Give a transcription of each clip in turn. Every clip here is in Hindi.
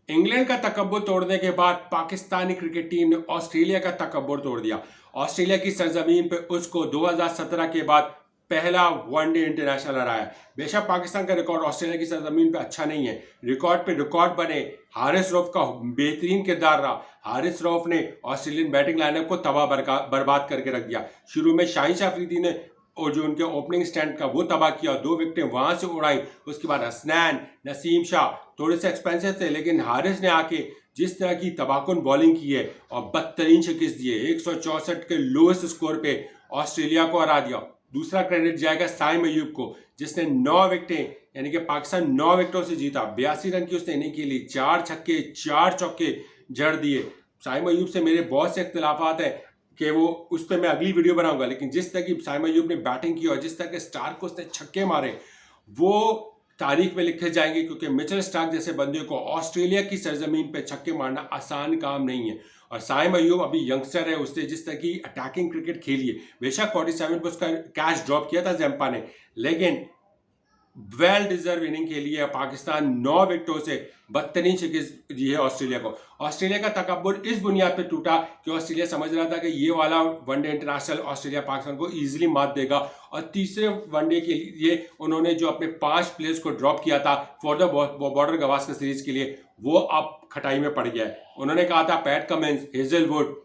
इंग्लैंड का तकब्बुर तोड़ने के बाद पाकिस्तानी क्रिकेट टीम ने ऑस्ट्रेलिया का तकब्बुर तोड़ दिया। ऑस्ट्रेलिया की सरजमीन पे उसको 2017 के बाद पहला वनडे इंटरनेशनल हराया। बेशक पाकिस्तान का रिकॉर्ड ऑस्ट्रेलिया की सरजमीन पे अच्छा नहीं है, रिकॉर्ड पे रिकॉर्ड बने। हारिस रऊफ का बेहतरीन किरदार रहा। हारिस रऊफ ने ऑस्ट्रेलियन बैटिंग लाइनअप को तबाह बर्बाद करके रख दिया। शुरू में शाहिद अफरीदी ने और जो उनके ओपनिंग स्टैंड का वो तबाह किया, 2 विकेटें वहां से उड़ाई। उसके बाद हसनैन, नसीम शाह थोड़े से एक्सपेंसिव थे, लेकिन हारिस ने आके जिस तरह की तबाहकुन बॉलिंग की है और बदतरीन शिकस्त दिए, 164 के लोएस्ट स्कोर पे ऑस्ट्रेलिया को हरा दिया। दूसरा क्रेडिट जाएगा साइम अयूब को, जिसने 9 विकेटें यानी कि पाकिस्तान 9 विकेटों से जीता। 82 रन की उसने इनिंग के लिए 4 छक्के 4 चौके जड़ दिए। साइम अयूब से मेरे बहुत से इख्तिलाफात हैं कि वो उस पर मैं अगली वीडियो बनाऊंगा, लेकिन जिस तरह की साइम अयूब ने बैटिंग की और जिस तरह के स्टार्क को उसने छक्के मारे, वो तारीख में लिखे जाएंगे। क्योंकि मिचेल स्टार्क जैसे बंदे को ऑस्ट्रेलिया की सरजमीन पे छक्के मारना आसान काम नहीं है। और साइम अयूब अभी यंगस्टर है, उसने जिस तरह की अटैकिंग क्रिकेट खेली है, बेशक 47 पर उसका कैच ड्रॉप किया था जैम्पा ने, लेकिन वेल डिजर्व इनिंग के लिए पाकिस्तान 9 विकेटों से बदतरीन शिकस्त दी है ऑस्ट्रेलिया को। ऑस्ट्रेलिया का तकब्बुर इस बुनियाद पर टूटा कि ऑस्ट्रेलिया समझ रहा था कि ये वाला वनडे इंटरनेशनल ऑस्ट्रेलिया पाकिस्तान को इजीली मात देगा, और तीसरे वनडे के लिए उन्होंने जो अपने 5 प्लेयर्स को ड्रॉप किया था for the border Gavaskar series के लिए, वो अब खटाई में पड़ गया है। उन्होंने कहा था Pat Cummins, Hazlewood,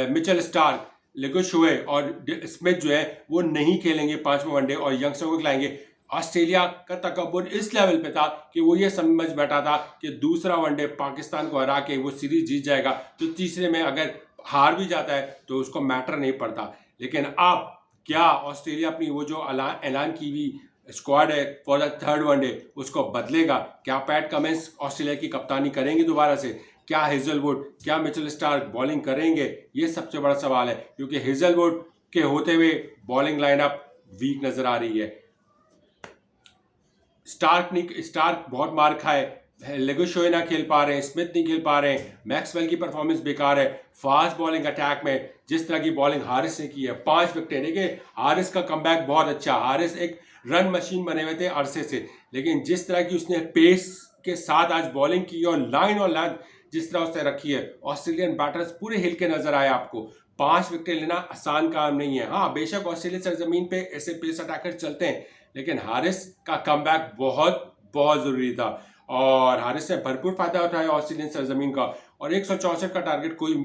Mitchell Starc, लेगो शोए और स्मिथ जो है वो नहीं खेलेंगे 5वें वनडे और यंगस्टर को खिलाएंगे। ऑस्ट्रेलिया का तकब्बुर इस लेवल पे था कि वो ये समझ बैठा था कि दूसरा वनडे पाकिस्तान को हरा के वो सीरीज जीत जाएगा, तो तीसरे में अगर हार भी जाता है तो उसको मैटर नहीं पड़ता। लेकिन अब क्या ऑस्ट्रेलिया अपनी वो जो ऐलान की हुई स्क्वाड है फॉर द थर्ड वनडे उसको बदलेगा? क्या पैट कमिंस ऑस्ट्रेलिया की कप्तानी करेंगे दोबारा से? क्या हेजलवुड, क्या मिचेल स्टार्क बॉलिंग करेंगे? ये सबसे बड़ा सवाल है, क्योंकि हेजलवुड के होते हुए बॉलिंग लाइनअप वीक नजर आ रही है। स्टार्क बहुत मार खाए, लेगो शोए ना खेल पा रहे हैं, स्मिथ नहीं खेल पा रहे हैं, मैक्सवेल की परफॉर्मेंस बेकार है। फास्ट बॉलिंग अटैक में जिस तरह की बॉलिंग हारिस ने की है, 5 विकेटें। देखिए हारिस का कमबैक बहुत अच्छा, हारिस एक रन मशीन बने हुए थे अरसे से, लेकिन जिस तरह की उसने पेस के साथ आज बॉलिंग की और लेंथ जिस तरह उसने रखी है, ऑस्ट्रेलियन बैटर्स पूरे हिल के नजर आए आपको। 5 विकेटें लेना आसान काम नहीं है। हाँ बेशक ऑस्ट्रेलिया सरजमीन पे ऐसे पेस अटैकर चलते हैं, लेकिन हारिस का कमबैक बहुत बहुत ज़रूरी था और हारिस ने भरपूर फायदा उठाया ऑस्ट्रेलियन सरजमीन का। और 164 का टारगेट कोई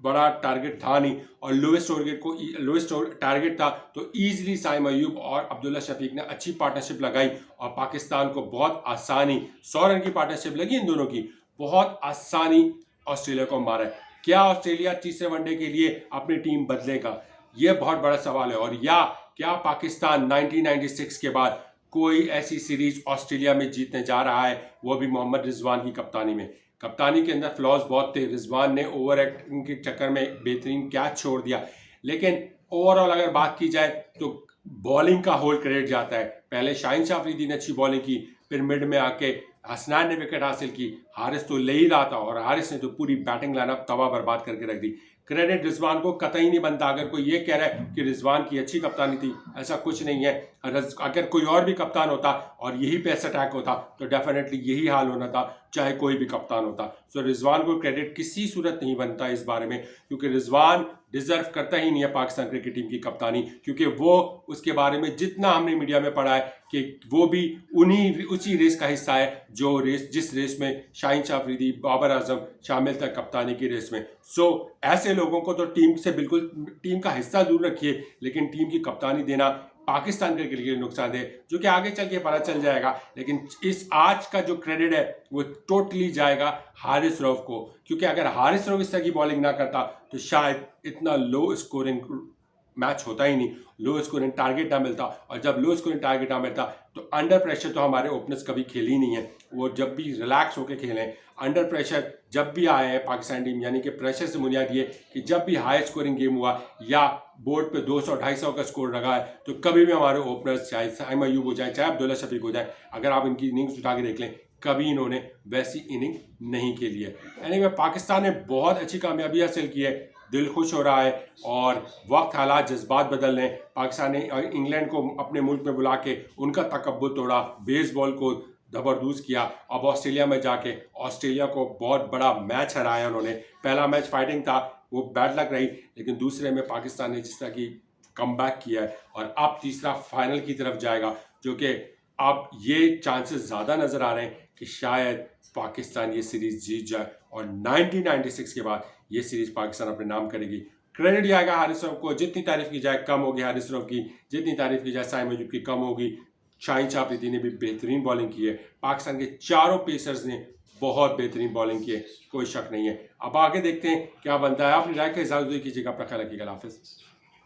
बड़ा टारगेट था नहीं, और लोएस्ट टारगेट था, तो ईजिली साइम अयूब और अब्दुल्ला शफीक ने अच्छी पार्टनरशिप लगाई और पाकिस्तान को बहुत आसानी 100 रन की पार्टनरशिप लगी इन दोनों की, बहुत आसानी ऑस्ट्रेलिया को मारा है। क्या ऑस्ट्रेलिया तीसरे वनडे के लिए अपनी टीम बदलेगा? यह बहुत बड़ा सवाल है। और या क्या पाकिस्तान 1996 के बाद कोई ऐसी सीरीज ऑस्ट्रेलिया में जीतने जा रहा है, वो भी मोहम्मद रिजवान की कप्तानी में? कप्तानी के अंदर फ्लॉज बहुत थे, रिजवान ने ओवर एक्टिंग के चक्कर में बेहतरीन कैच छोड़ दिया, लेकिन ओवरऑल अगर बात की जाए तो बॉलिंग का होल क्रेडिट जाता है। पहले शाहिन शाह अफरीदी ने अच्छी बॉलिंग की, फिर मिड में आके हसनैन ने विकेट हासिल की, हारिस तो ले ही रहा था और हारिस ने तो पूरी बैटिंग लाइनअप तबाह बर्बाद करके रख दी। क्रेडिट रिजवान को कतई नहीं बनता। अगर कोई ये कह रहा है कि रिजवान की अच्छी कप्तानी थी, ऐसा कुछ नहीं है। अगर कोई और भी कप्तान होता और यही पेस अटैक होता तो डेफिनेटली यही हाल होना था, चाहे कोई भी कप्तान होता। सो रिजवान को क्रेडिट किसी सूरत नहीं बनता इस बारे में, क्योंकि रिजवान डिजर्व करता ही नहीं है पाकिस्तान क्रिकेट टीम की कप्तानी, क्योंकि वो उसके बारे में जितना हमने मीडिया में पढ़ा है कि वो भी उसी रेस का हिस्सा है जिस रेस में शाहिन शाह अफरीदी, बाबर आजम शामिल था कप्तानी की रेस में। सो ऐसे लोगों को तो टीम का हिस्सा दूर रखिए, लेकिन टीम की कप्तानी देना पाकिस्तान के लिए नुकसान है, जो कि आगे चल के पता चल जाएगा। लेकिन इस आज का जो क्रेडिट है वो टोटली जाएगा हारिस रऊफ को, क्योंकि अगर हारिस रऊफ इस तरह की बॉलिंग ना करता तो शायद इतना लो स्कोरिंग मैच होता ही नहीं, लो स्कोरिंग टारगेट ना मिलता। और जब लो स्कोरिंग टारगेट ना मिलता तो अंडर प्रेशर तो हमारे ओपनर्स कभी खेली ही नहीं है। वो जब भी रिलैक्स होकर खेलें, अंडर प्रेशर जब भी आए हैं पाकिस्तान टीम, यानी कि प्रेशर से बुनियाद ये कि जब भी हाई स्कोरिंग गेम हुआ या बोर्ड पे 200-250 का स्कोर लगा है, तो कभी भी हमारे ओपनर्स, चाहे साइम अयूब हो जाए चाहे अब्दुल्ला शफीक हो जाए, अगर आप इनकी इनिंग्स उठा के देख लें, कभी इन्होंने वैसी इनिंग नहीं खेली है। यानी पाकिस्तान ने बहुत अच्छी कामयाबी हासिल की है, दिल खुश हो रहा है और वक्त, हालात, जज्बात बदल रहे हैं। पाकिस्तान ने इंग्लैंड को अपने मुल्क में बुला के उनका तकब्बुर तोड़ा, बेसबॉल को जबरदस्त किया। अब ऑस्ट्रेलिया में जाके ऑस्ट्रेलिया को बहुत बड़ा मैच हराया उन्होंने। पहला मैच फाइटिंग था, वो बैड लक रही, लेकिन दूसरे में पाकिस्तान ने जिस तरह की कमबैक किया है और अब तीसरा फाइनल की तरफ जाएगा, जो कि अब ये चांसेस ज़्यादा नज़र आ रहे हैं कि शायद पाकिस्तान ये सीरीज़ जीत जाए और 1996 के बाद ये सीरीज़ पाकिस्तान अपने नाम करेगी। क्रेडिट जाएगा हारिस रऊफ को, जितनी तारीफ की जाए कम होगी हारिस रऊफ की, जितनी तारीफ की जाए साइम अयूब की कम होगी। शाहीन शाह अफरीदी ने भी बेहतरीन बॉलिंग की है, पाकिस्तान के चारों पेसर्स ने बहुत बेहतरीन बॉलिंग की है, कोई शक नहीं है। अब आगे देखते हैं क्या बनता है। अपनी राय का इजाज़त कीजिएगा, अपना ख्याल रखिएगा, हाफिज़।